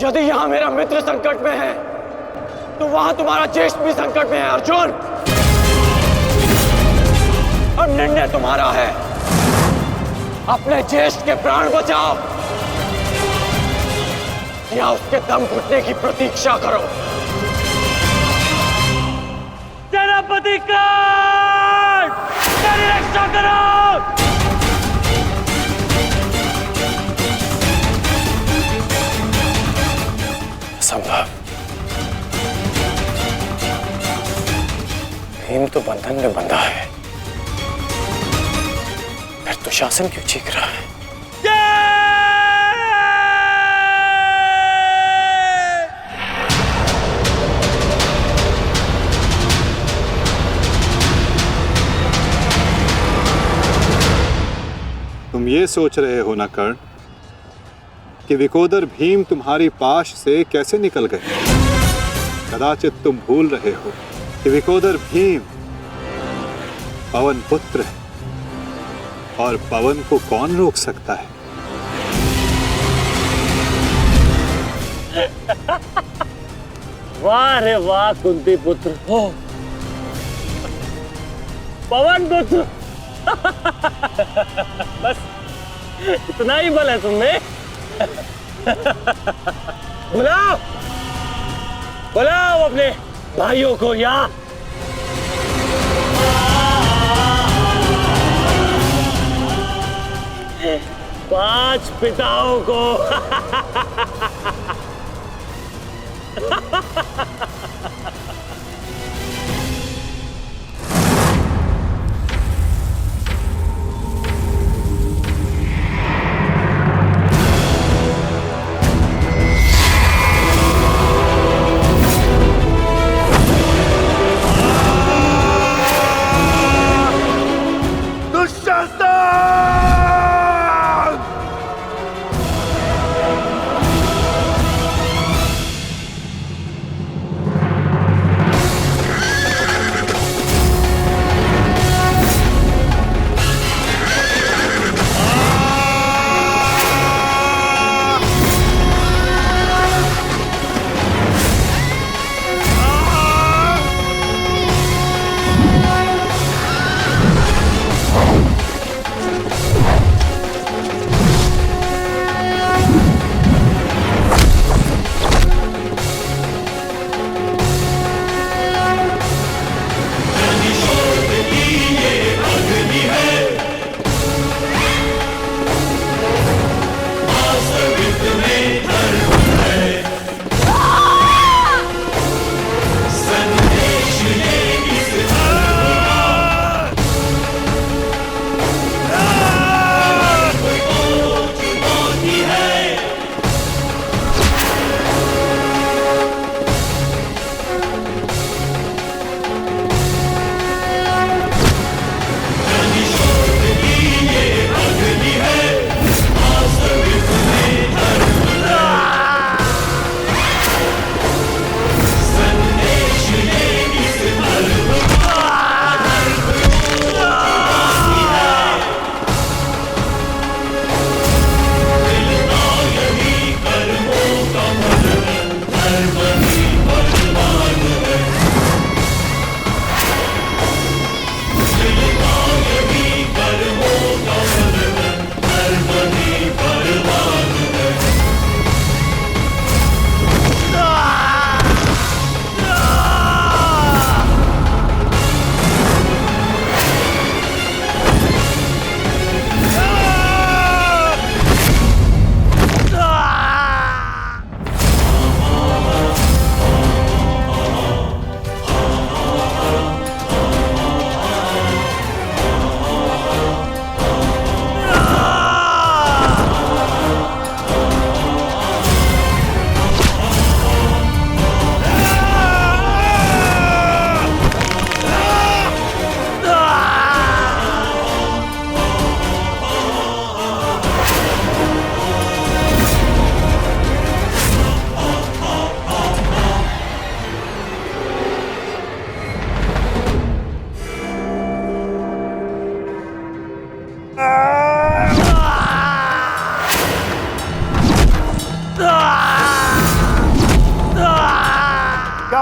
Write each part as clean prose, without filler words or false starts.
यदि यहां मेरा मित्र संकट में है तो वहां तुम्हारा ज्येष्ठ भी संकट में है अर्जुन। और निर्णय तुम्हारा है, अपने ज्येष्ठ के प्राण बचाओ या उसके दम घुटने की प्रतीक्षा करो। सेनापति कर्ण, तेरी रक्षा करो। संभव। भीम तो बंधन में बंधा है, फिर दुशासन क्यों चीख रहा है? तुम ये सोच रहे हो ना कर्ण कि विकोदर भीम तुम्हारी पाश से कैसे निकल गए? कदाचित तुम भूल रहे हो कि विकोदर भीम पवन पुत्र है और पवन को कौन रोक सकता है? वाह रे वाह कुंती पुत्र हो, पवन पुत्र। बस इतना ही बल है तुम्हें। बुलाओ बुलाओ अपने भाइयों को यहाँ। पांच पिताओं को।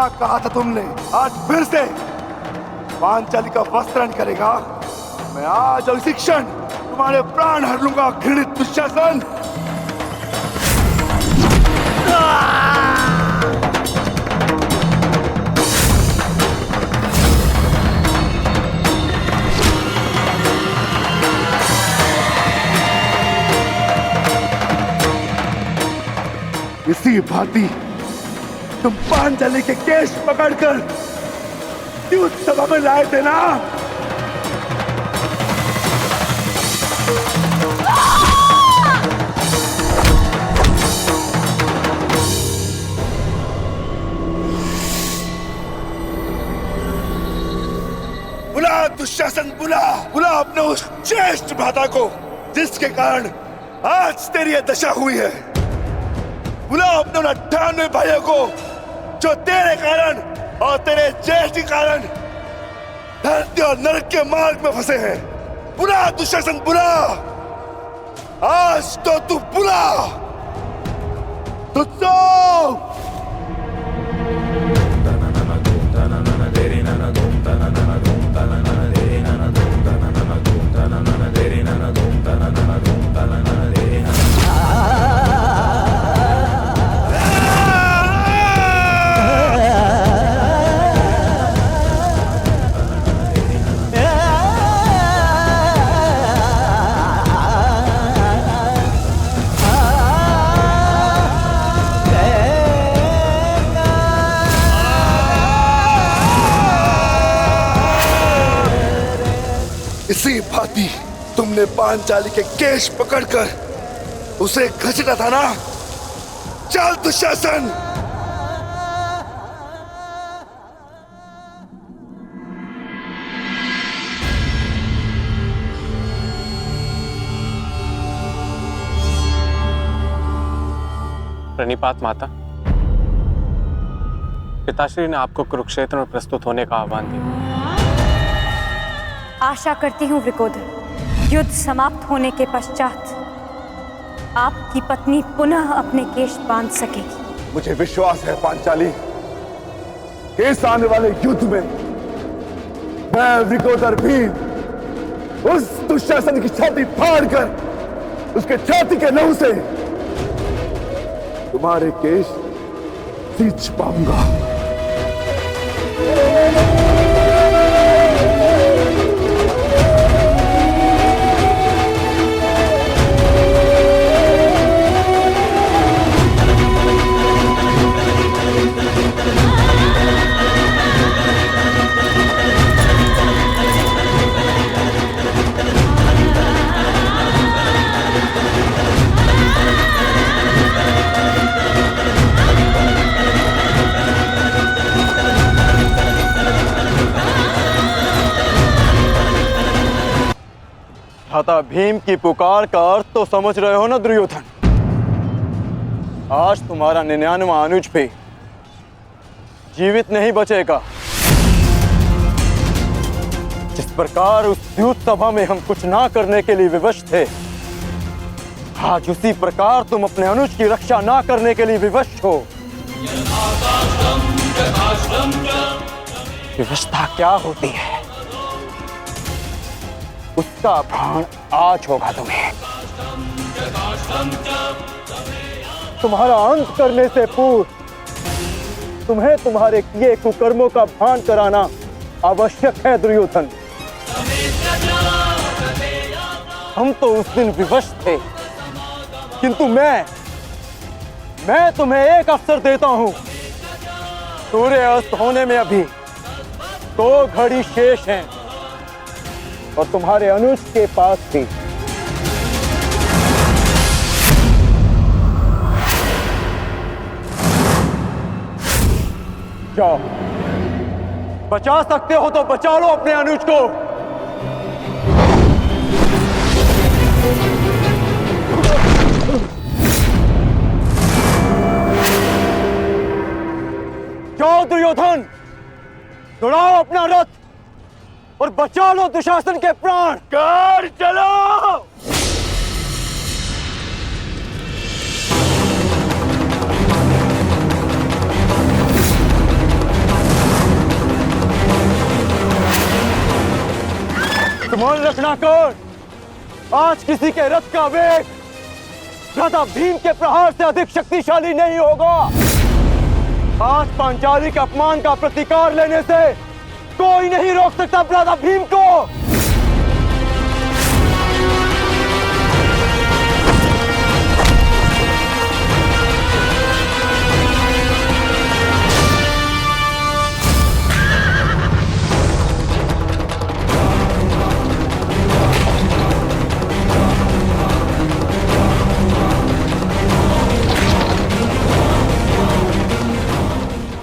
क्या कहा था तुमने? आज फिर से पांचाली का वस्त्रण करेगा। मैं आज और इसी क्षण तुम्हारे प्राण हर लूंगा, घृणित दुशासन। इसी भांति तुम पांचाली के केश पकड़कर युद्ध सभा में लाए थे ना? बुला दुशासन, बुला बुला अपने उस ज्येष्ठ भ्राता को जिसके कारण आज तेरी यह दशा हुई है। बुलाओ अपने 98 भाइयों को जो तेरे कारण और तेरे ज्येष्ठ के कारण धरती और नरक के मार्ग में फंसे हैं। बुला दुशासन, बुला। आज तो तू बुला। तुझको इसी भांति तुमने पांचाली के केश पकड़कर उसे घसीटा था ना? चल दुशासन। प्रणिपात माता। पिताश्री ने आपको कुरुक्षेत्र में प्रस्तुत होने का आह्वान दिया। आशा करती हूँ वृकोदर, युद्ध समाप्त होने के पश्चात आपकी पत्नी पुनः अपने केश बांध सकेगी। मुझे विश्वास है पांचाली, इस आने वाले युद्ध में मैं वृकोदर भीम उस दुशासन की छाती फाड़कर उसके छाती के लहू से तुम्हारे केश सींच पाऊंगा। भ्राता भीम की पुकार का अर्थ तो समझ रहे हो ना दुर्योधन? आज तुम्हारा 99वां अनुज भी जीवित नहीं बचेगा। जिस प्रकार उस युद्ध सभा में हम कुछ ना करने के लिए विवश थे, आज उसी प्रकार तुम अपने अनुज की रक्षा ना करने के लिए विवश हो। विवशता क्या होती है उसका भान आज होगा तुम्हें। तुम्हारा अंत करने से पूर्व तुम्हें तुम्हारे किए कुकर्मों का भान कराना आवश्यक है दुर्योधन। हम तो उस दिन विवश थे, किंतु मैं तुम्हें एक अवसर देता हूं। सूर्य अस्त होने में अभी 2 घड़ी शेष हैं और तुम्हारे अनुज के पास भी। जाओ, बचा सकते हो तो बचा लो अपने अनुज को। जाओ दुर्योधन, दौड़ाओ अपना रथ और बचा लो दुशासन के प्राण। कर चलो। ध्यान रखना कर्ण, आज किसी के रथ का वेग भ्राता भीम के प्रहार से अधिक शक्तिशाली नहीं होगा। आज पांचाली के अपमान का प्रतिकार लेने से कोई नहीं रोक सकता भ्राता भीम को।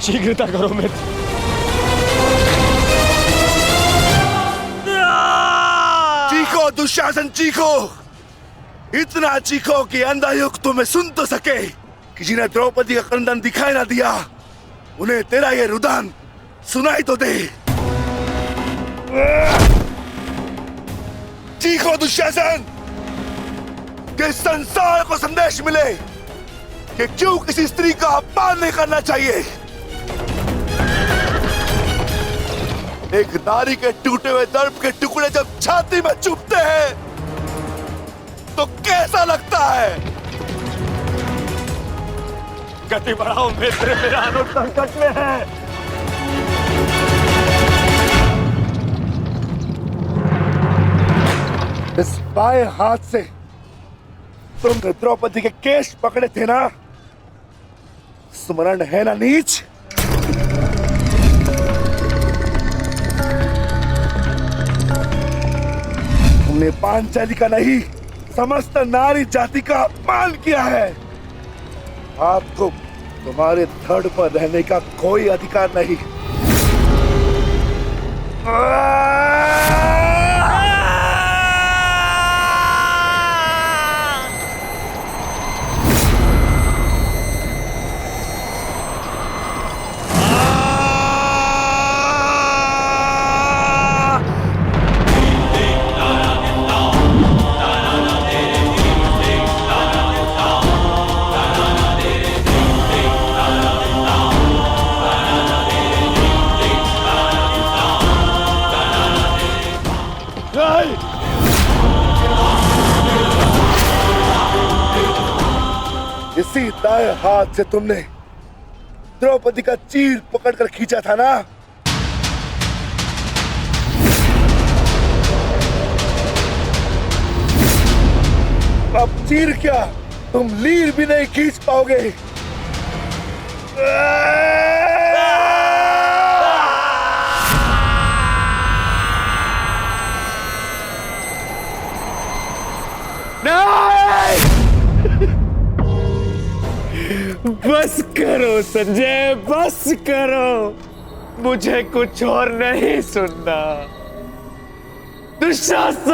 शीघ्रता करो मित्र। चीखो दुशासन चीखो, इतना चीखो कि अंधा युग तुम्हें सुन तो सके कि जिन्हें द्रौपदी का क्रंदन दिखाई ना दिया उन्हें तेरा ये रुदन सुनाई तो दे। चीखो दुशासन कि संसार को संदेश मिले कि क्यों किसी स्त्री का अपमान नहीं करना चाहिए। एक नारी के टूटे हुए दर्प के टुकड़े जब छाती में चुभते हैं तो कैसा लगता है। गति बढ़ाओ मित्र, मेरा अनुज संकट में है। इस बाएं हाथ से तुमने द्रौपदी के केश पकड़े थे ना, स्मरण है ना नीच। तुमने पांचाली का नहीं समस्त नारी जाति का अपमान किया है। आपको तुम्हारे धड़ पर रहने का कोई अधिकार नहीं। इसी दाएं हाथ से तुमने द्रौपदी का चीर पकड़कर खींचा था ना। अब चीर क्या, तुम लीर भी नहीं खींच पाओगे। बस करो संजय, बस करो, मुझे कुछ और नहीं सुनना। दुशासन!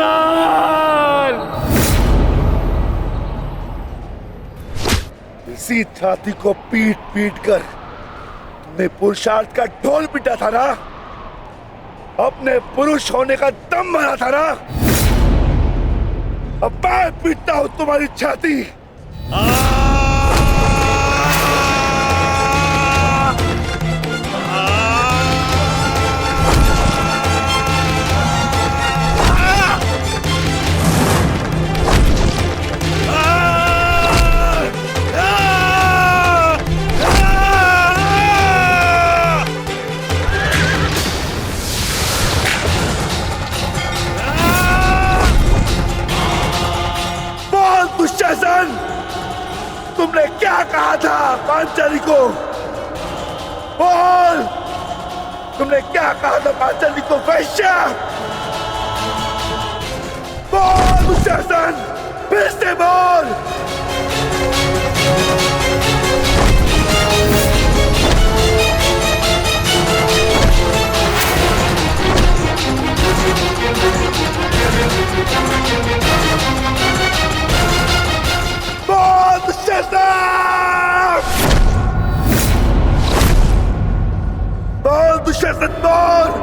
इसी छाती को पीट पीट कर तुमने पुरुषार्थ का ढोल पीटा था ना, अपने पुरुष होने का दम भरा था ना। अब मैं पीटता हूं तुम्हारी छाती। तुमने क्या कहा था पांचाली को? बोल, तुमने क्या कहा था पांचाली को? वैश्या! बोल दुशासन, फिर से बोल। बोल दुशासन! बोल दुशासन, बोल।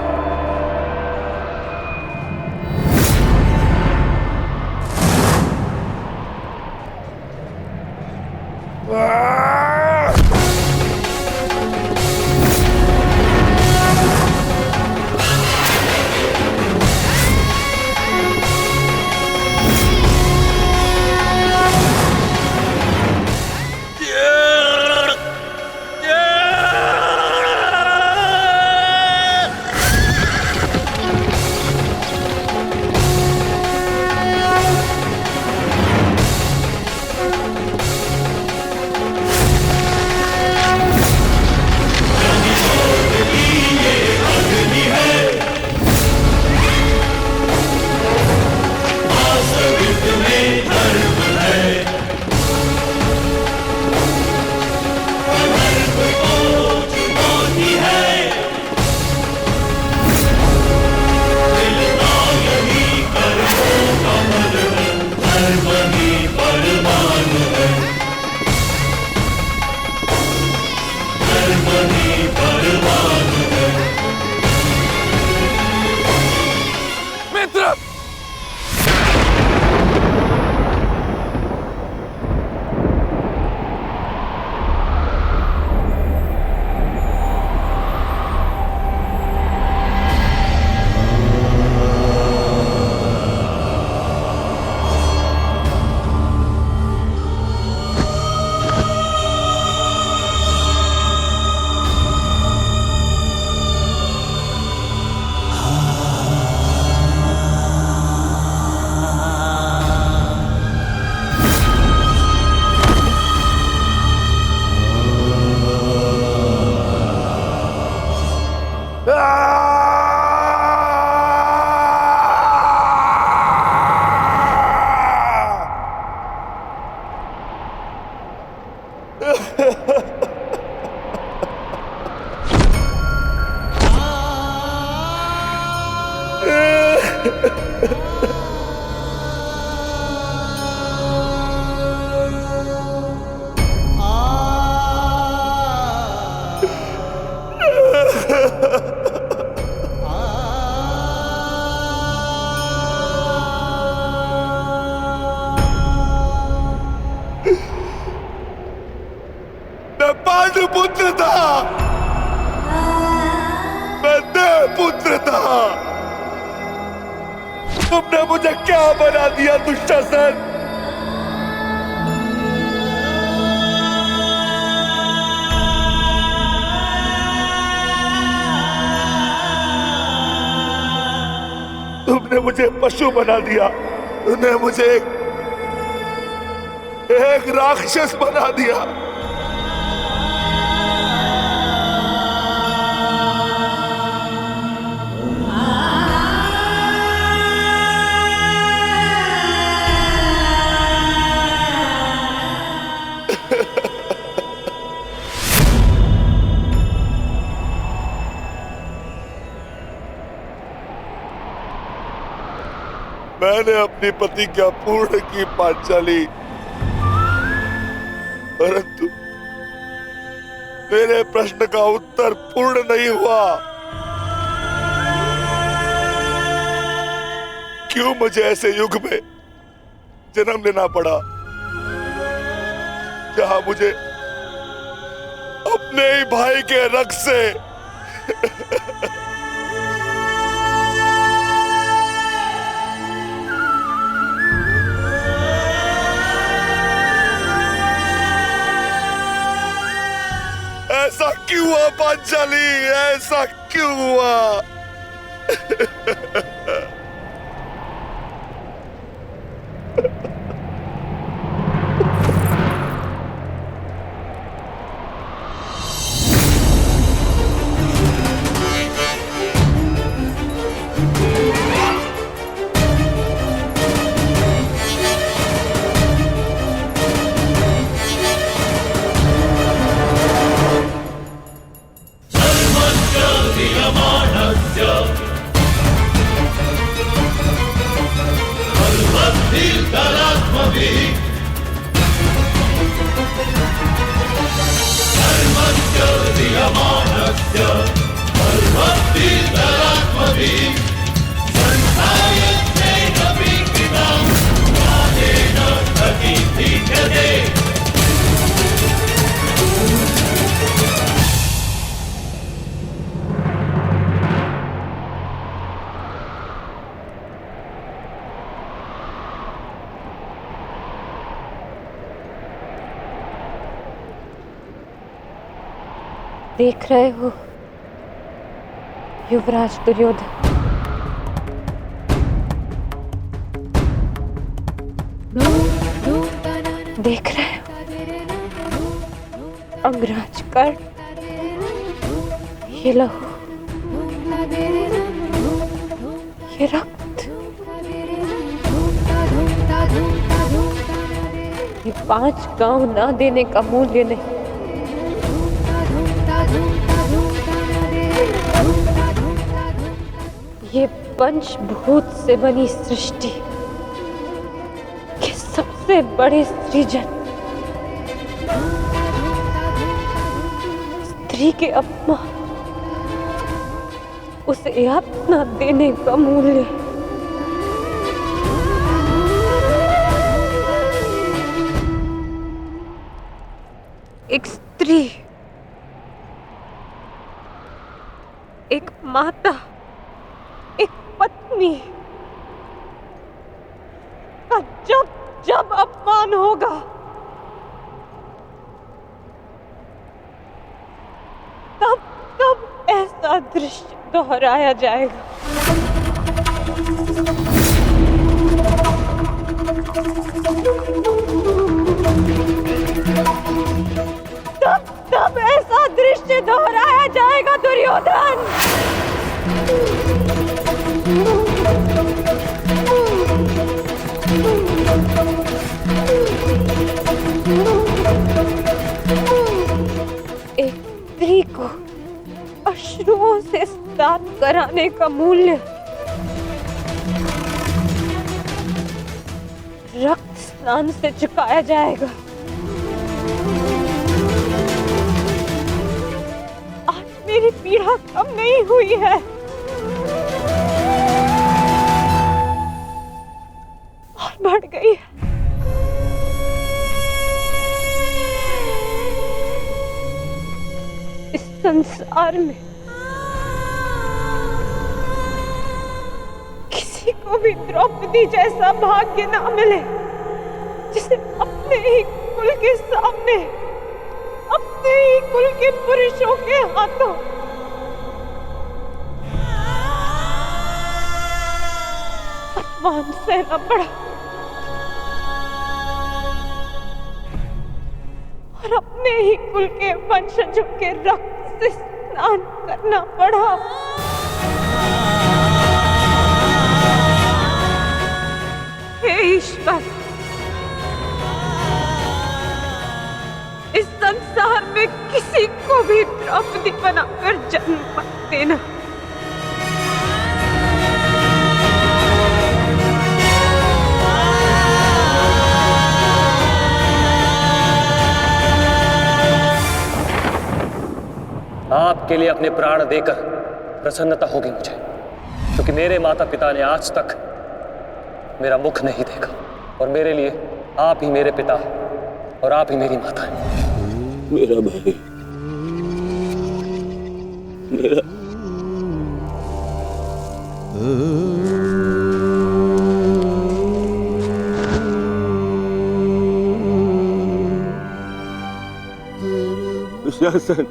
मित्र, मैं पांडुपुत्र था, मैं देवपुत्र था। तुमने मुझे क्या बना दिया दुशासन? तुमने मुझे पशु बना दिया, तुमने मुझे एक राक्षस बना दिया। मैंने अपनी प्रतिज्ञा पूर्ण की पांचाली, परंतु मेरे प्रश्न का उत्तर पूर्ण नहीं हुआ। क्यों मुझे ऐसे युग में जन्म लेना पड़ा जहां मुझे अपने ही भाई के रक्त से ऐसा क्यों हुआ पांचाली? ऐसा क्यों हुआ? देख रहे हो युवराज दुर्योधन, देख रहे हो अंगराज कर्ण, ये लहू, ये रक्त, ये 5 गांव ना देने का मूल्य नहीं। ये पंचभूत से बनी सृष्टि के सबसे बड़े सृजन स्त्री के अपमान, उसे अपना देने का मूल्य। एक स्त्री, एक माता, एक पत्नी का जब जब अपमान होगा, तब तब ऐसा दृश्य दोहराया जाएगा। तब तब ऐसा दृश्य दोहराया जाएगा दुर्योधन। एक स्त्री को अश्रुओं से स्नान कराने का मूल्य रक्त स्नान से चुकाया जाएगा। आज मेरी पीड़ा कम नहीं हुई है, और बढ़ गई है। इस संसार में किसी को भी द्रौपदी जैसा भाग्य ना मिले, जिसे अपने ही कुल के सामने, अपने ही कुल के पुरुषों के हाथों अपमान सहना पड़ा, और अपने ही कुल के वंशजों के रक्त से स्नान करना पड़ा। हे ईश्वर, इस संसार में किसी को भी द्रौपदी बनाकर जन्म मत देना। आपके लिए अपने प्राण देकर प्रसन्नता होगी मुझे, क्योंकि मेरे माता पिता ने आज तक मेरा मुख नहीं देखा, और मेरे लिए आप ही मेरे पिता और आप ही मेरी माता हैं। मेरा भाई, मेरा दुशासन,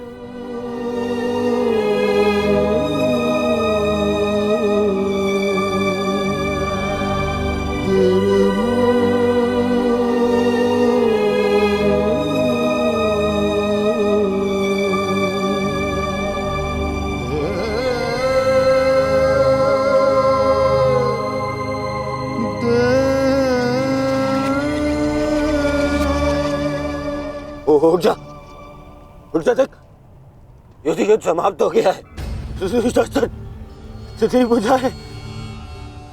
उठ जा देख, युद्ध समाप्त हो गया है।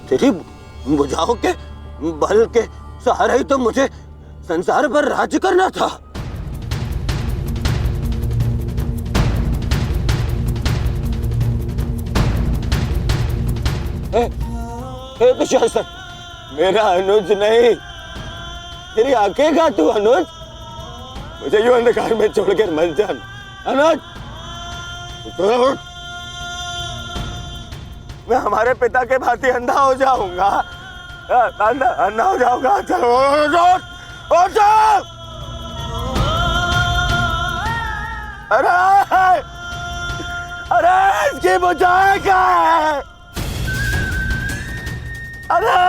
तेरी भुजाओं के बल के सहारे ही तो मुझे संसार पर राज्य करना था। दुशासन, मेरा अनुज नहीं, तेरी आंखें का तू अनुज, मुझे यूं अंधकार में छोड़कर मत जान। अनुज, मैं हमारे पिता के भांति अंधा हो जाऊंगा, अंधा हो जाऊंगा। चलो अरे अरे इसकी बुझाए क्या है? अरे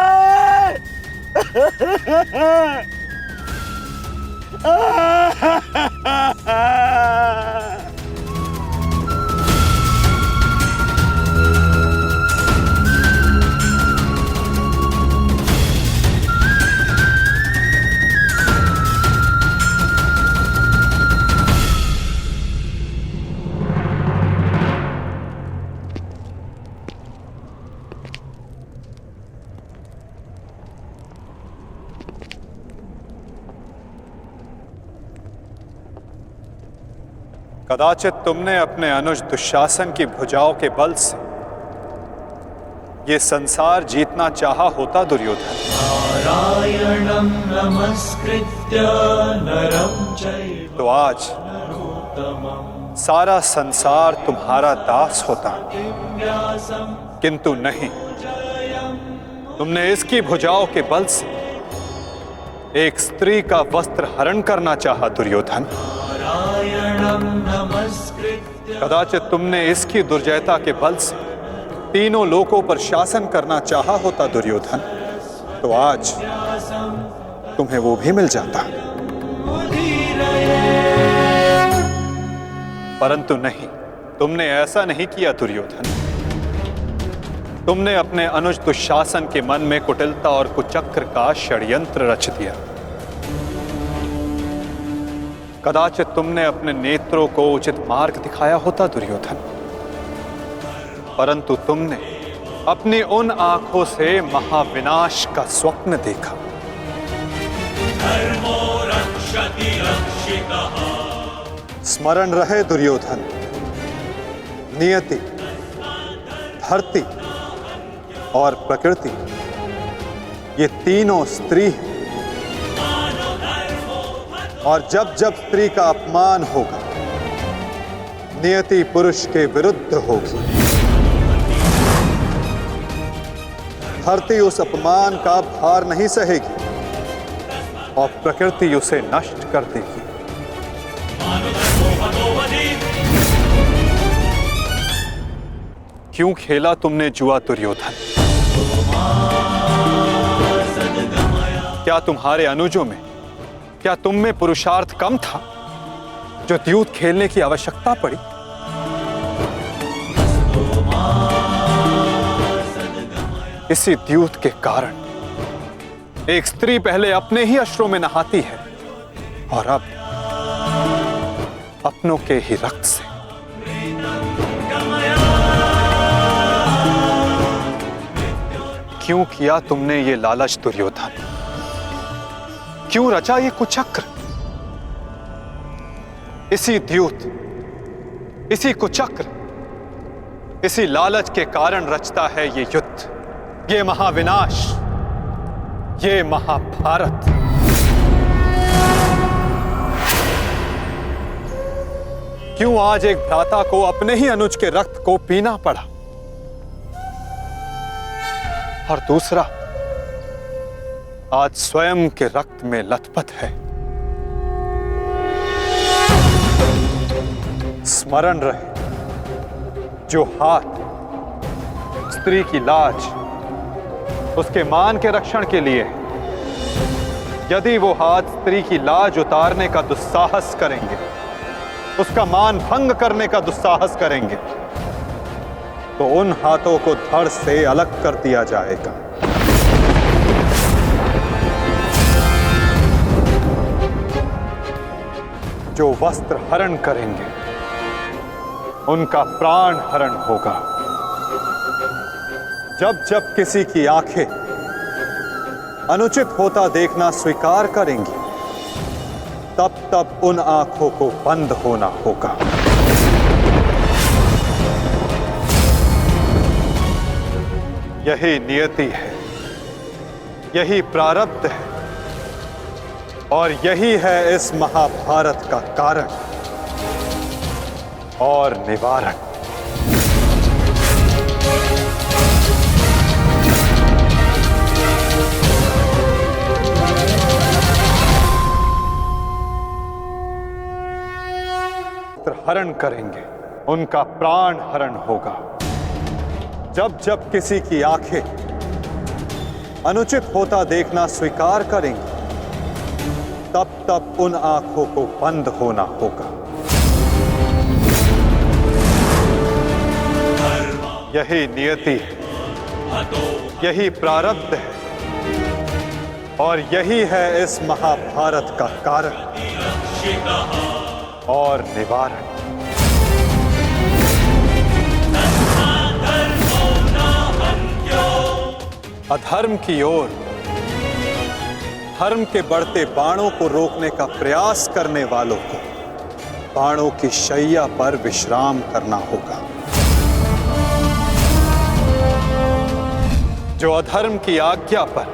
कदाचित तुमने अपने अनुज दुशासन की भुजाओं के बल से ये संसार जीतना चाहा होता दुर्योधन। नारायणं नमस्कृत्य नरं चैव तो आज सारा संसार तुम्हारा दास होता, किंतु नहीं, तुमने इसकी भुजाओं के बल से एक स्त्री का वस्त्र हरण करना चाहा दुर्योधन। कदाचित तुमने इसकी दुर्जयता के बल से तीनों लोकों पर शासन करना चाहा होता दुर्योधन, तो आज तुम्हें वो भी मिल जाता। परंतु नहीं, तुमने ऐसा नहीं किया दुर्योधन। तुमने अपने अनुज दुशासन के मन में कुटिलता और कुचक्र का षड्यंत्र रच दिया। कदाचित तुमने अपने नेत्रों को उचित मार्ग दिखाया होता दुर्योधन, परंतु तुमने अपनी उन आंखों से महाविनाश का स्वप्न देखा। स्मरण रहे दुर्योधन, नियति, धरती और प्रकृति, ये तीनों स्त्री हैं, और जब जब स्त्री का अपमान होगा, नियति पुरुष के विरुद्ध होगी। धरती उस अपमान का भार नहीं सहेगी और प्रकृति उसे नष्ट कर देगी। क्यों खेला तुमने जुआ दुर्योधन? क्या तुम्हारे अनुजों में, क्या तुम में पुरुषार्थ कम था जो द्यूत खेलने की आवश्यकता पड़ी? इसी द्यूत के कारण एक स्त्री पहले अपने ही अश्रों में नहाती है और अब अपनों के ही रक्त से। क्यों किया तुमने ये लालच दुर्योधन? क्यों रचा ये कुचक्र? इसी द्यूत, इसी कुचक्र, इसी लालच के कारण रचता है ये युद्ध, ये महाविनाश, ये महाभारत। क्यों आज एक भ्राता को अपने ही अनुज के रक्त को पीना पड़ा और दूसरा आज स्वयं के रक्त में लथपथ है? स्मरण रहे, जो हाथ स्त्री की लाज, उसके मान के रक्षण के लिए, यदि वो हाथ स्त्री की लाज उतारने का दुस्साहस करेंगे, उसका मान भंग करने का दुस्साहस करेंगे, तो उन हाथों को धड़ से अलग कर दिया जाएगा। जो वस्त्र हरण करेंगे, उनका प्राण हरण होगा। जब जब किसी की आंखें अनुचित होता देखना स्वीकार करेंगी, तब तब उन आंखों को बंद होना होगा। यही नियति है, यही प्रारब्ध है, और यही है इस महाभारत का कारण और निवारण। हरण करेंगे, उनका प्राण हरण होगा। जब जब किसी की आंखें अनुचित होता देखना स्वीकार करेंगी, तब तब उन आंखों को बंद होना होगा। यही नियति है, यही प्रारब्ध है, और यही है इस महाभारत का कारण और निवारण। अधर्म की ओर धर्म के बढ़ते बाणों को रोकने का प्रयास करने वालों को बाणों की शैया पर विश्राम करना होगा। जो अधर्म की आज्ञा पर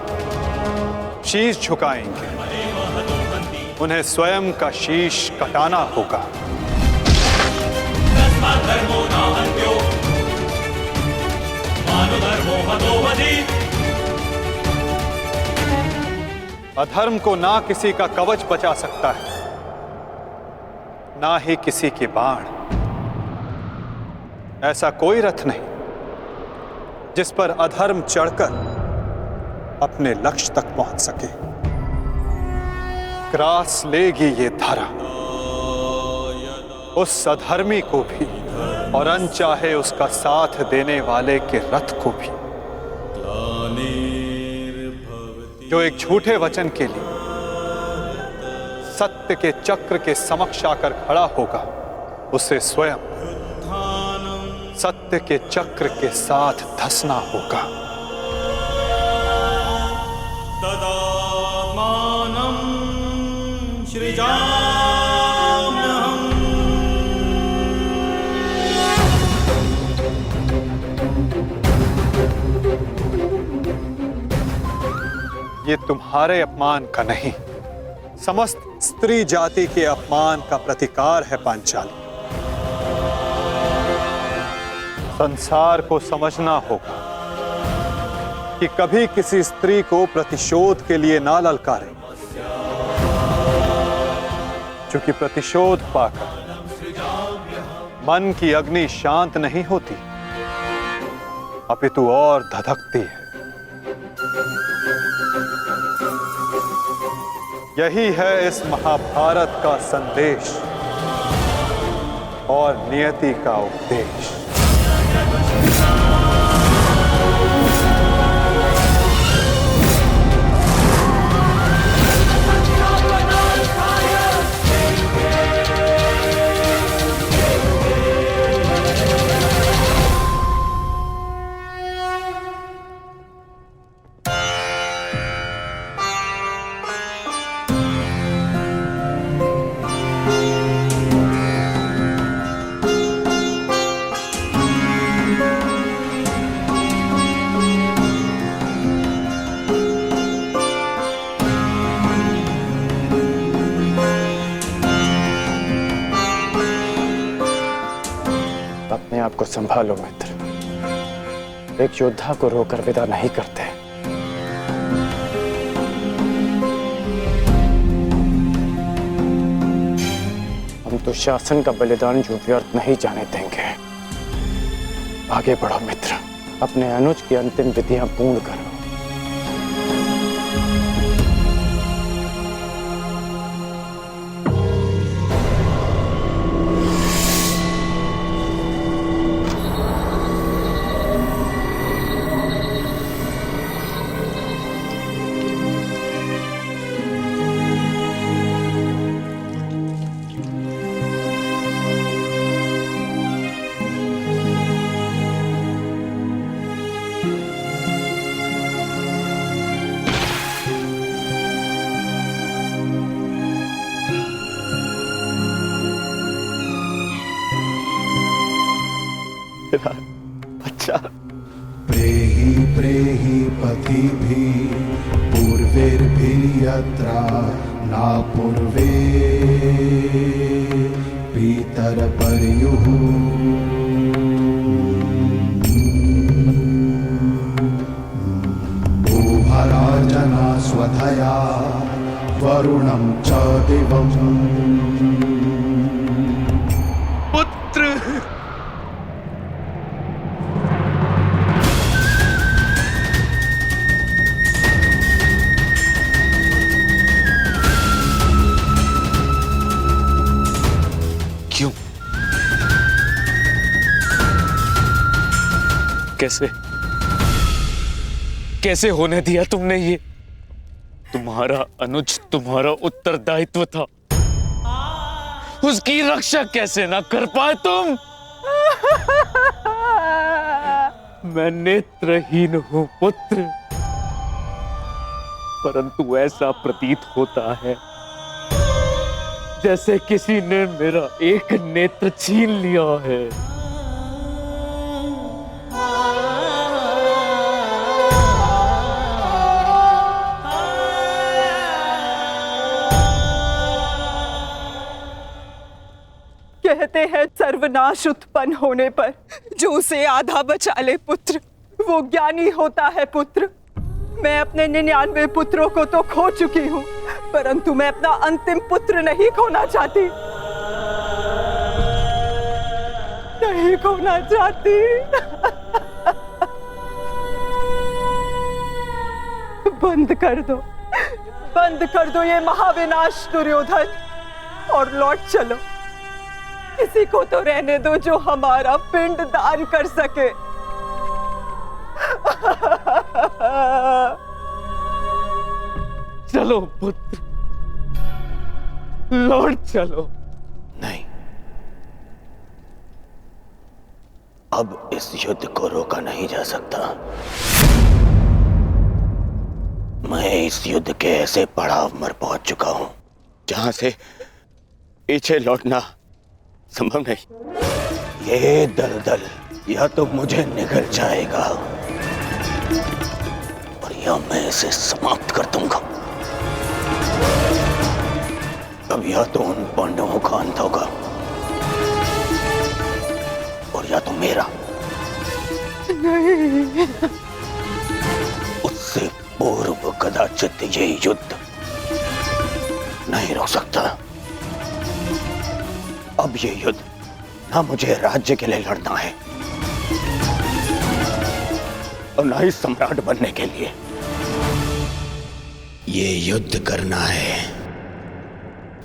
शीश झुकाएंगे उन्हें स्वयं का शीश कटाना होगा। अधर्म को ना किसी का कवच बचा सकता है, ना ही किसी के बाण। ऐसा कोई रथ नहीं जिस पर अधर्म चढ़कर अपने लक्ष्य तक पहुंच सके। ग्रास लेगी ये धरा उस अधर्मी को भी और अनचाहे उसका साथ देने वाले के रथ को भी। जो एक झूठे वचन के लिए सत्य के चक्र के समक्ष आकर खड़ा होगा उसे स्वयं सत्य के चक्र के साथ धंसना होगा। ये तुम्हारे अपमान का नहीं, समस्त स्त्री जाति के अपमान का प्रतिकार है पांचाली। संसार को समझना होगा कि कभी किसी स्त्री को प्रतिशोध के लिए ना ललकारें, क्योंकि प्रतिशोध पाकर मन की अग्नि शांत नहीं होती, अपितु और धधकती है। यही है इस महाभारत का संदेश और नियति का उपदेश। अपने आप को संभालो मित्र, एक योद्धा को रोकर विदा नहीं करते। हम तो शासन का बलिदान जो व्यर्थ नहीं जाने देंगे। आगे बढ़ो मित्र, अपने अनुज की अंतिम विधियां पूर्ण करो। अच्छा प्रेहि प्रेहि पथिभिः पूर्वैर्भिर्यत्र न पूर्वे पितरपर्युः उभराजना स्वधया वरुणं च दिवम्। पुत्र क्यों? कैसे होने दिया तुमने ये? तुम्हारा अनुज तुम्हारा उत्तरदायित्व था, उसकी रक्षा कैसे ना कर पाए तुम? मैं नेत्रहीन हूं पुत्र, परंतु ऐसा प्रतीत होता है जैसे किसी ने मेरा एक नेत्र छीन लिया है। कहते हैं सर्वनाश उत्पन्न होने पर जो उसे आधा बचा ले पुत्र, वो ज्ञानी होता है पुत्र। मैं अपने 99 पुत्रों को तो खो चुकी हूँ, परंतु मैं अपना अंतिम पुत्र नहीं खोना चाहती, नहीं खोना चाहती। बंद कर दो ये महाविनाश दुर्योधन, और लौट चलो। किसी को तो रहने दो जो हमारा पिंड दान कर सके। चलो पुत्र, लौट चलो। नहीं, अब इस युद्ध को रोका नहीं जा सकता। मैं इस युद्ध के ऐसे पड़ाव पर पहुंच चुका हूं जहां से पीछे लौटना संभव नहीं। ये दलदल या तो मुझे निगल जाएगा और या मैं इसे समाप्त कर दूंगा। अब या तो उन पांडवों का अंत होगा और या तो मेरा। नहीं, उससे पूर्व कदाचित ये युद्ध नहीं रुक सकता। अब ये युद्ध ना मुझे राज्य के लिए लड़ना है और ना ही सम्राट बनने के लिए। ये युद्ध करना है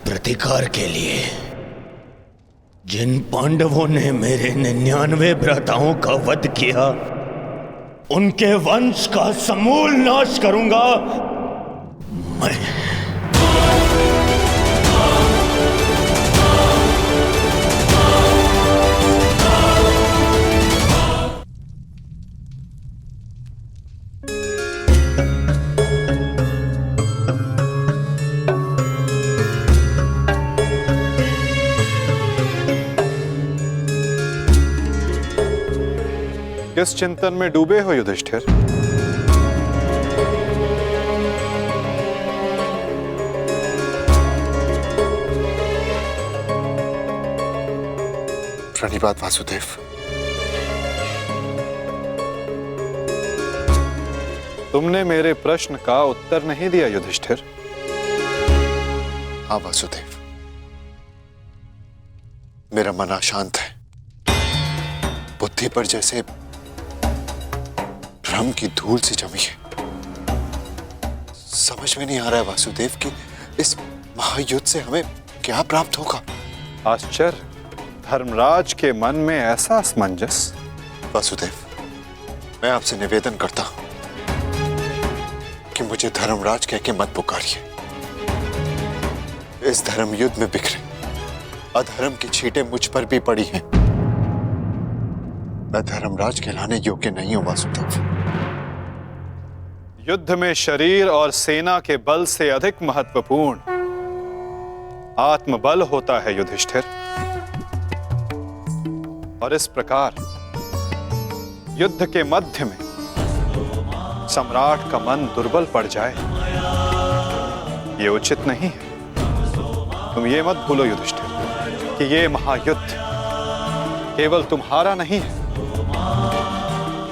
प्रतिकार के लिए। जिन पांडवों ने मेरे 99 भ्राताओं का वध किया, उनके वंश का समूल नाश करूंगा मैं। किस चिंतन में डूबे हो युधिष्ठिर? प्रणिपात वासुदेव। तुमने मेरे प्रश्न का उत्तर नहीं दिया युधिष्ठिर। हाँ वासुदेव, मेरा मन अशांत है। बुद्धि पर जैसे भ्रम की धूल सी जमी है। समझ में नहीं आ रहा है वासुदेव कि इस महायुद्ध से हमें क्या प्राप्त होगा। आश्चर्य, धर्मराज के मन में ऐसा असमंजस। वासुदेव, मैं आपसे निवेदन करता हूं कि मुझे धर्मराज कह के मत पुकारिए। इस धर्म युद्ध में बिखरे अधर्म की छींटें मुझ पर भी पड़ी हैं। मैं धर्मराज कहलाने योग्य नहीं हूं वासुदेव। युद्ध में शरीर और सेना के बल से अधिक महत्वपूर्ण आत्मबल होता है युधिष्ठिर। और इस प्रकार युद्ध के मध्य में सम्राट का मन दुर्बल पड़ जाए, ये उचित नहीं है। तुम ये मत भूलो युधिष्ठिर कि ये महायुद्ध केवल तुम्हारा नहीं है,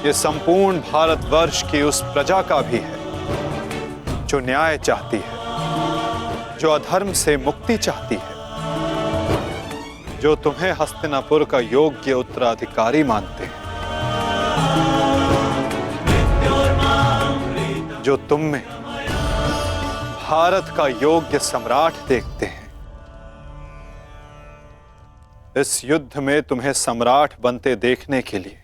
ये संपूर्ण भारतवर्ष की उस प्रजा का भी है जो न्याय चाहती है, जो अधर्म से मुक्ति चाहती है, जो तुम्हें हस्तिनापुर का योग्य उत्तराधिकारी मानते हैं, जो तुम में भारत का योग्य सम्राट देखते हैं। इस युद्ध में तुम्हें सम्राट बनते देखने के लिए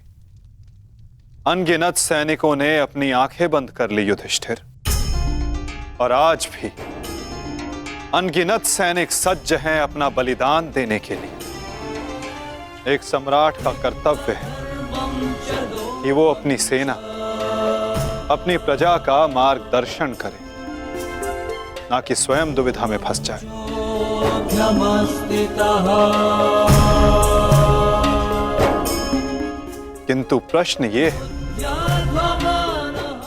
अनगिनत सैनिकों ने अपनी आंखें बंद कर ली युधिष्ठिर, और आज भी अनगिनत सैनिक सज्ज हैं अपना बलिदान देने के लिए। एक सम्राट का कर्तव्य है कि वो अपनी सेना, अपनी प्रजा का मार्गदर्शन करे, ना कि स्वयं दुविधा में फंस जाए। किंतु प्रश्न ये है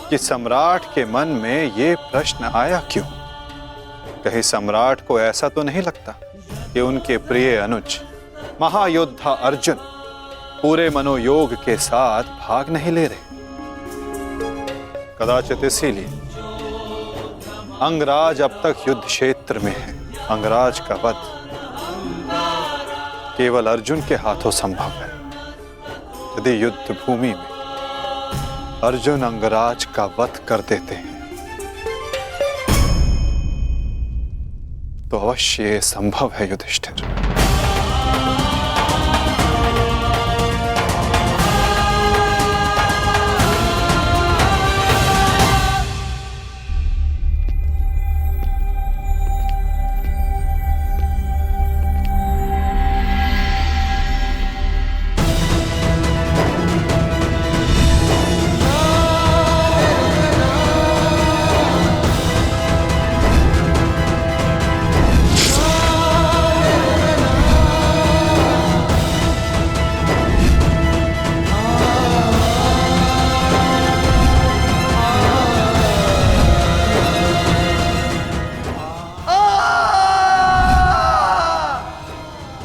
कि सम्राट के मन में ये प्रश्न आया क्यों? कहीं सम्राट को ऐसा तो नहीं लगता कि उनके प्रिय अनुज महायोद्धा अर्जुन पूरे मनोयोग के साथ भाग नहीं ले रहे? कदाचित इसीलिए अंगराज अब तक युद्ध क्षेत्र में है। अंगराज का वध केवल अर्जुन के हाथों संभव है। यदि युद्ध भूमि में अर्जुन अंगराज का वध कर देते हैं तो अवश्य ये संभव है युधिष्ठिर।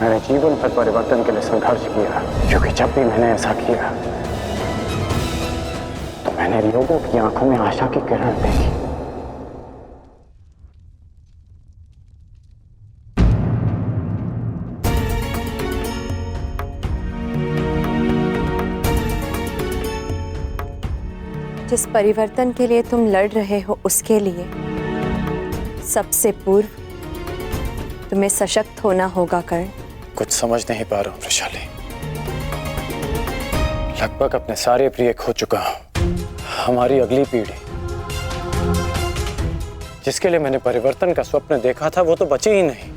मैंने जीवन भर परिवर्तन के लिए संघर्ष किया, क्योंकि जब भी मैंने ऐसा किया तो मैंने लोगों की आंखों में आशा की किरण देखी। जिस परिवर्तन के लिए तुम लड़ रहे हो उसके लिए सबसे पूर्व तुम्हें सशक्त होना होगा कर्ण। कुछ समझ नहीं पा रहा हूं वृषाली। लगभग अपने सारे प्रिय खो चुका हूं। हमारी अगली पीढ़ी जिसके लिए मैंने परिवर्तन का स्वप्न देखा था वो तो बची ही नहीं।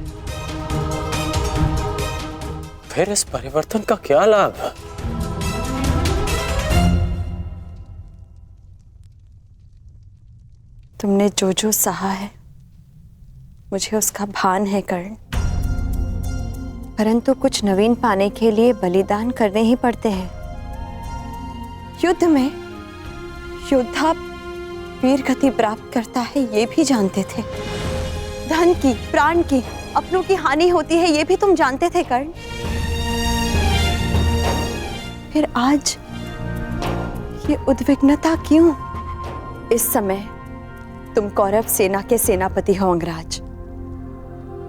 फिर इस परिवर्तन का क्या लाभ? तुमने जो जो सहा है मुझे उसका भान है कर्ण, परंतु कुछ नवीन पाने के लिए बलिदान करने ही पड़ते हैं। युद्ध में योद्धा वीर गति प्राप्त करता है ये भी जानते थे। धन की, प्राण की, अपनों की हानि होती है ये भी तुम जानते थे कर्ण। फिर आज ये उद्विग्नता क्यों? इस समय तुम कौरव सेना के सेनापति हो अंगराज,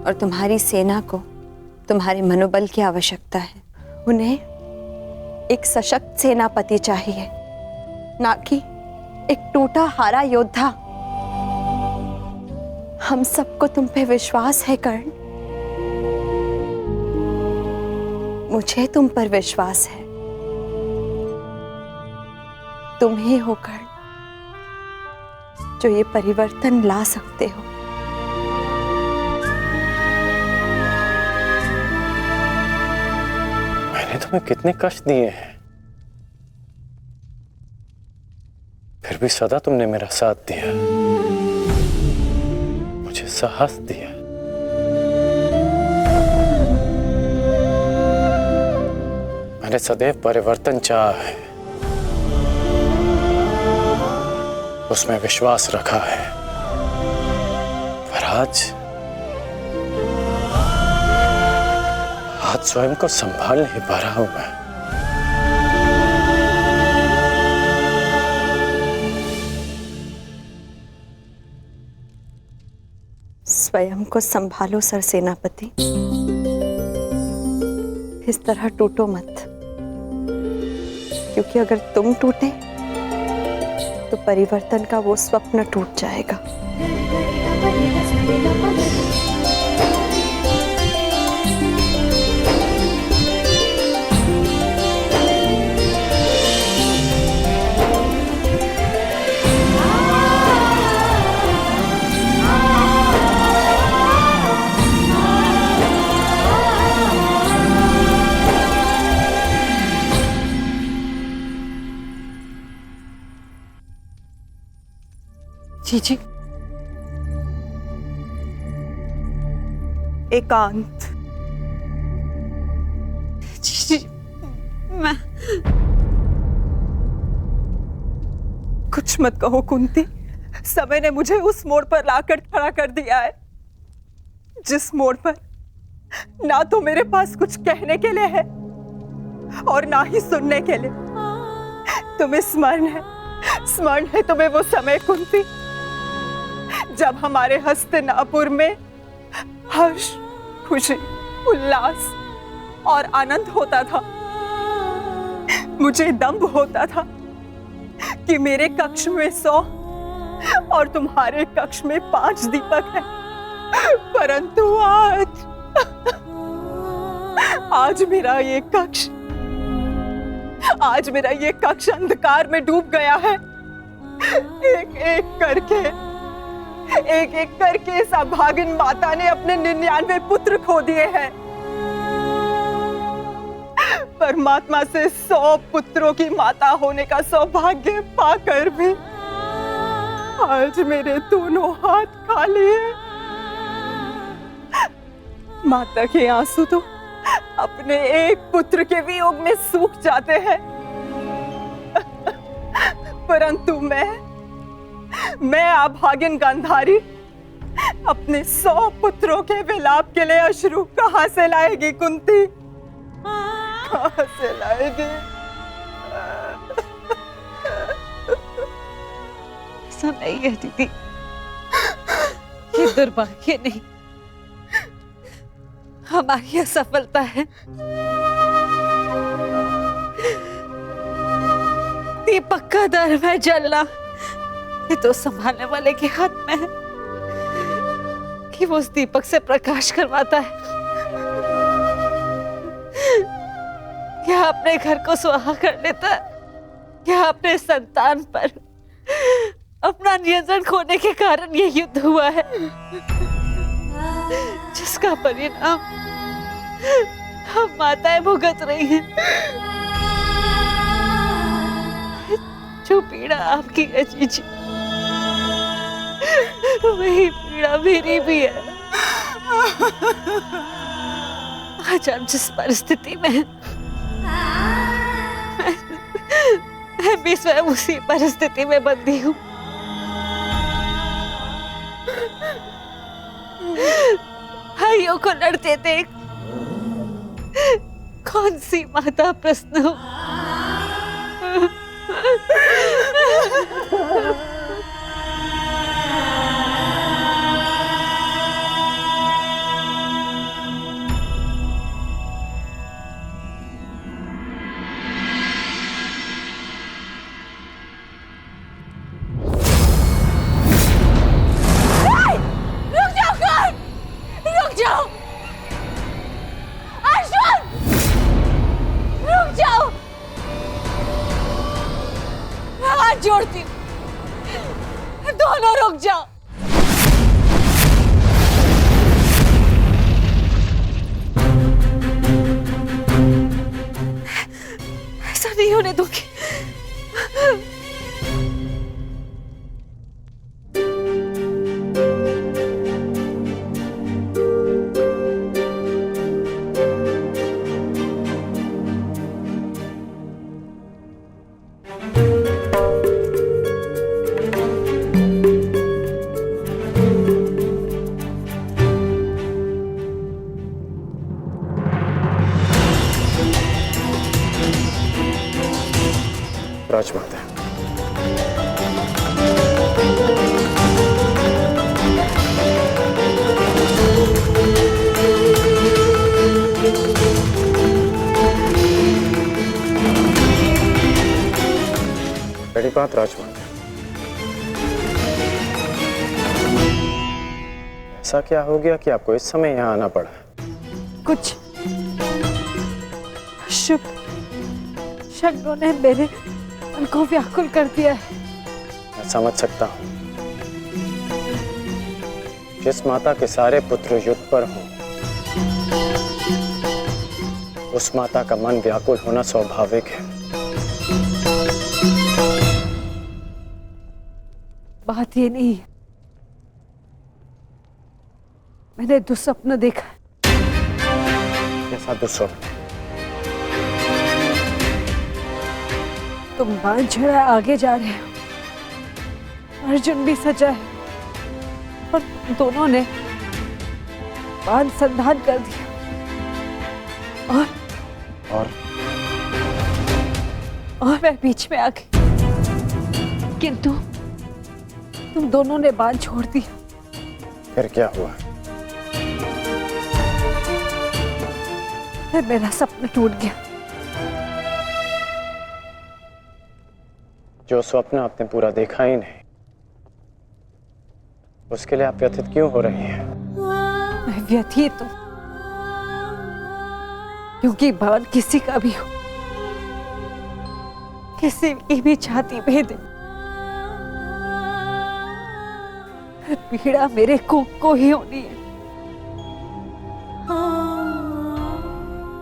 और तुम्हारी सेना को तुम्हारे मनोबल की आवश्यकता है। उन्हें एक सशक्त सेनापति चाहिए, ना कि एक टूटा हारा योद्धा। हम सबको तुम पे विश्वास है कर्ण, मुझे तुम पर विश्वास है। तुम ही हो कर्ण जो ये परिवर्तन ला सकते हो। मैंने तुम्हें कितने कष्ट दिए हैं, फिर भी सदा तुमने मेरा साथ दिया, मुझे साहस दिया। मैंने सदैव परिवर्तन चाहा है, उसमें विश्वास रखा है, पर आज स्वयं को संभाल नहीं पा रहा हूं मैं। स्वयं को संभालो सरसेनापति, इस तरह टूटो मत, क्योंकि अगर तुम टूटे तो परिवर्तन का वो स्वप्न टूट जाएगा। जी एकांत। जी, मैं कुछ मत कहो कुंती, समय ने मुझे उस मोड़ पर लाकर खड़ा कर दिया है जिस मोड़ पर ना तो मेरे पास कुछ कहने के लिए है और ना ही सुनने के लिए। तुम्हें स्मरण है तुम्हें वो समय कुंती, जब हमारे हस्तिनापुर में हर्ष, खुशी, उल्लास और आनंद होता था। मुझे दंभ होता था कि मेरे कक्ष में 100 और तुम्हारे कक्ष में 5 दीपक हैं, परंतु आज मेरा ये कक्ष अंधकार में डूब गया है। एक एक करके इस अभागिन माता ने अपने 99 पुत्र खो दिए हैं। परमात्मा से 100 पुत्रों की माता होने का सौभाग्य पाकर भी आज मेरे दोनों हाथ खाली हैं। माता के आंसू तो अपने एक पुत्र के वियोग में सूख जाते हैं, परंतु मैं अभागिन गांधारी अपने 100 पुत्रों के विलाप के लिए अश्रु कहां से लाएगी कुंती? कहां से लाएगी? ऐसा नहीं है दीदी, ये दुर्भाग्य नहीं, हमारी असफलता है। दीपक का दर में जलना ये तो संभालने वाले के हाथ में है कि वो उस दीपक से प्रकाश करवाता है क्या अपने घर को सुहा कर लेता है, क्या अपने संतान पर अपना नियंत्रण खोने के कारण ये युद्ध हुआ है जिसका परिणाम हम माताएं भुगत रही हैं। जो पीड़ा आपकी है जीजी, वही पीड़ा मेरी भी है। आज हम जिस परिस्थिति में हैं, मैं भी स्वयं उसी परिस्थिति में बंधी हूँ। भाइयों को लड़ते देख कौन सी माता प्रश्न हो। जोड़ती हूँ, दोनों रुक जाओ। ऐसा नहीं होने दूंगी। राजमाता, बड़ी बात राजमाता, ऐसा क्या हो गया कि आपको इस समय यहाँ आना पड़ा? कुछ शुभ शब्दों ने मेरे मन को व्याकुल कर दिया है। मैं समझ सकता हूँ, जिस माता के सारे पुत्र युद्ध पर हों, उस माता का मन व्याकुल होना स्वाभाविक है। बात ये नहीं, मैंने दुस्वप्न देखा है। सा दुस्वप्न है? तुम बांध छड़ा आगे जा रहे हो, अर्जुन भी सजा है, और तुम दोनों ने बांध संधान कर दिया, और मैं बीच में आ गई, किंतु तुम दोनों ने बांध छोड़ दिया। फिर क्या हुआ? फिर मेरा सपना टूट गया। जो स्वप्न आपने पूरा देखा ही नहीं, उसके लिए आप व्यथित क्यों हो रही हैं? मैं व्यथित हूं क्योंकि बाण किसी का भी हो, किसी की भी छाती भेदे, पीड़ा मेरे को ही होनी है।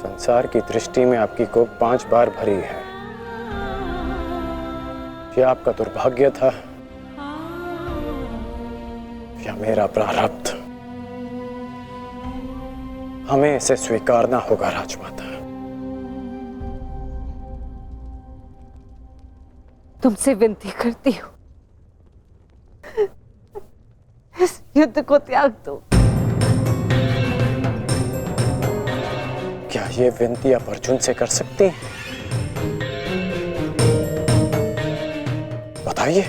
संसार की दृष्टि में आपकी कोख 5 बार भरी है। यह आपका दुर्भाग्य था या मेरा प्रारब्ध? हमें इसे स्वीकारना होगा राजमाता। तुमसे विनती करती हूँ, इस युद्ध को त्याग दो। क्या ये विनती आप अर्जुन से कर सकती हैं? बताइए।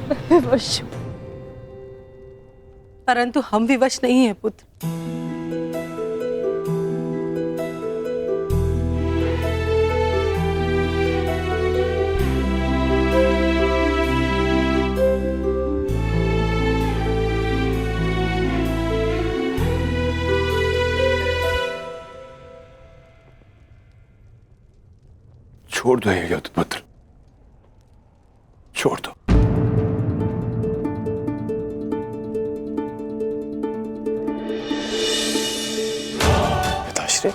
मैं विवश हूं, परंतु हम विवश नहीं हैं पुत्र। छोड़ दो ये युद्ध पुत्र, छोड़ दो। पिताश्री,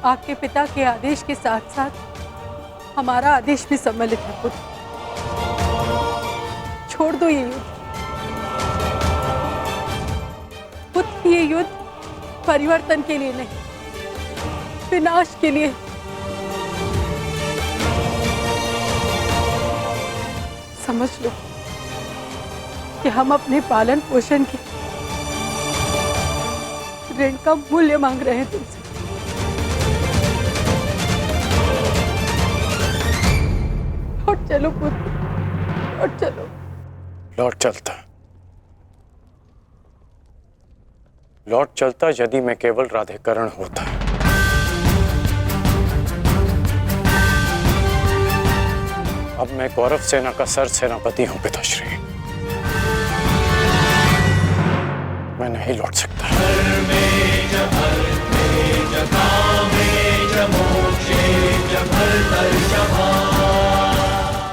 आपके पिता के आदेश के साथ साथ हमारा आदेश भी सम्मिलित है पुत्र। छोड़ दो ये युद्ध पुत्र। ये युद्ध परिवर्तन के लिए नहीं, विनाश के लिए। समझ लो कि हम अपने पालन पोषण के ऋण का मूल्य मांग रहे हैं तुमसे। लौट चलो पुत्र, लौट चलो। लौट चलता यदि मैं केवल राधेकरण होता। अब मैं कौरव सेना का सर सेनापति हूं पिताश्री। मैं नहीं लौट सकता।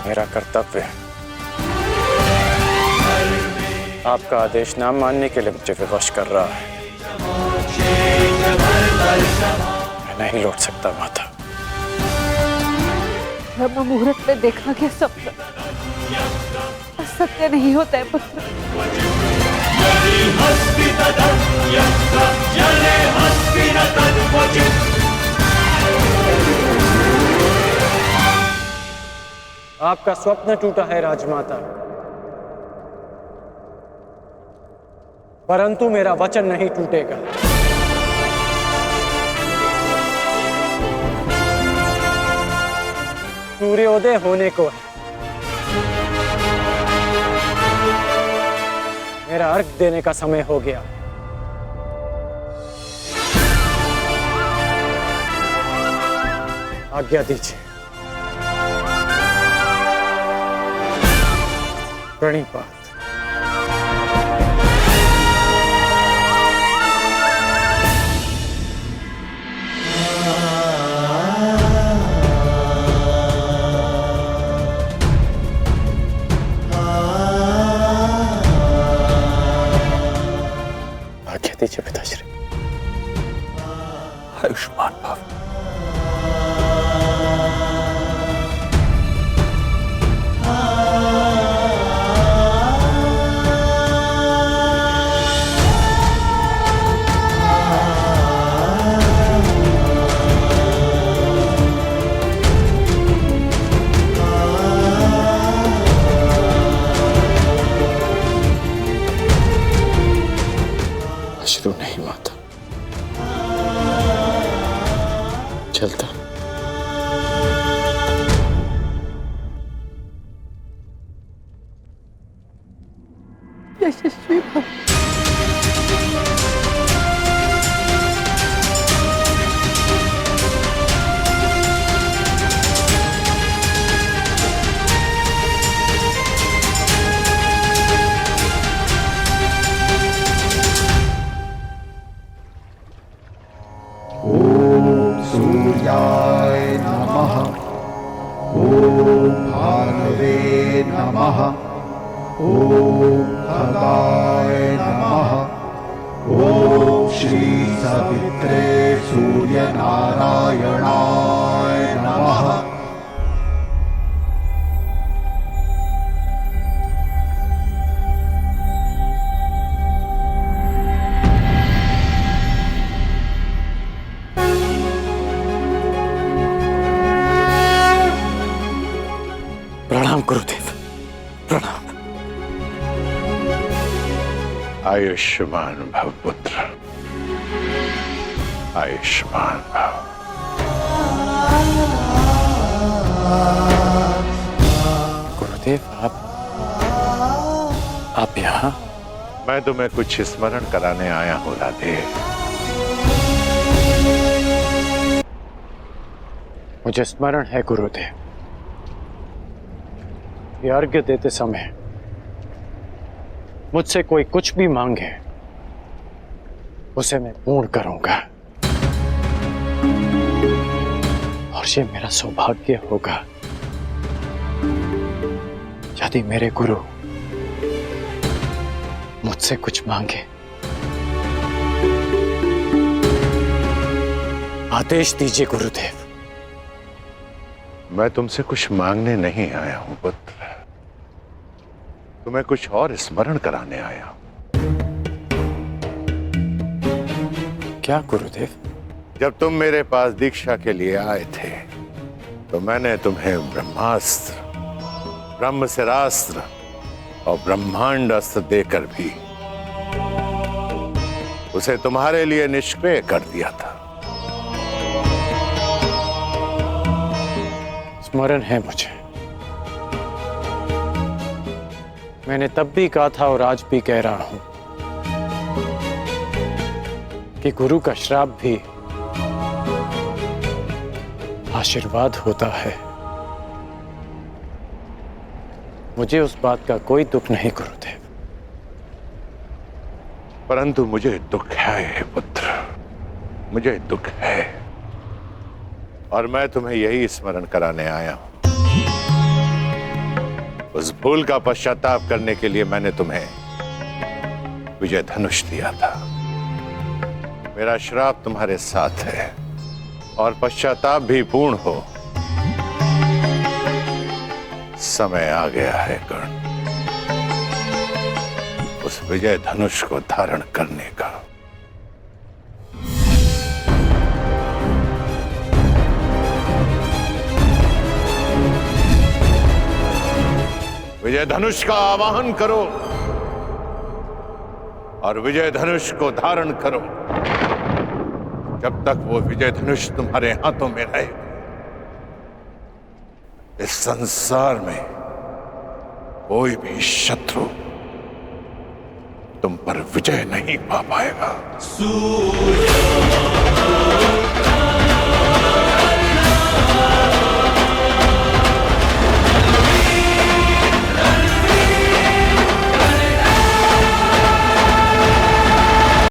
मेरा कर्तव्य आपका आदेश ना मानने के लिए मुझे विवश कर रहा है। मैं नहीं लौट सकता माता। ब्रह्म मुहूर्त में देखा गया सपना सत्य नहीं होता है पुत्र। आपका स्वप्न टूटा है राजमाता, परंतु मेरा वचन नहीं टूटेगा। सूर्योदय होने को है। मेरा अर्घ देने का समय हो गया। आज्ञा दीजिए। प्रणिपात। आज्ञा दीजिए पिताश्री। आयुष्मान भव। अश्रु नहीं माता। चलता। यशस्वी भव। सूर्याय नमः। ॐ भानवे नमः। ॐ खगाय नमः। ॐ श्री सवित्रे सूर्यनारायणाय नमः। प्रणाम गुरुदेव, प्रणाम। आयुष्मान भव पुत्र, आयुष्मान भव। गुरुदेव आप यहाँ? मैं तुम्हें कुछ स्मरण कराने आया हूँ राधे। मुझे स्मरण है गुरुदेव, ये अर्घ्य देते समय मुझसे कोई कुछ भी मांगे उसे मैं पूर्ण करूंगा, और ये मेरा सौभाग्य होगा यदि मेरे गुरु मुझसे कुछ मांगे। आदेश दीजिए गुरुदेव। मैं तुमसे कुछ मांगने नहीं आया हूं पुत्र, तुम्हें कुछ और स्मरण कराने आया हूं। क्या गुरुदेव? जब तुम मेरे पास दीक्षा के लिए आए थे तो मैंने तुम्हें ब्रह्मास्त्र, ब्रह्मशिरास्त्र और ब्रह्मांड अस्त्र देकर भी उसे तुम्हारे लिए निष्क्रिय कर दिया था। स्मरण है मुझे, मैंने तब भी कहा था और आज भी कह रहा हूं कि गुरु का श्राप भी आशीर्वाद होता है। मुझे उस बात का कोई दुख नहीं गुरुदेव। परंतु मुझे दुख है पुत्र, मुझे दुख है, और मैं तुम्हें यही स्मरण कराने आया हूं। उस भूल का पश्चाताप करने के लिए मैंने तुम्हें विजय धनुष दिया था। मेरा श्राप तुम्हारे साथ है और पश्चाताप भी पूर्ण हो। समय आ गया है कर्ण, उस विजय धनुष को धारण करने का। विजय धनुष का आवाहन करो और विजय धनुष को धारण करो। जब तक वो विजय धनुष तुम्हारे हाथों में रहे, इस संसार में कोई भी शत्रु तुम पर विजय नहीं पा पाएगा।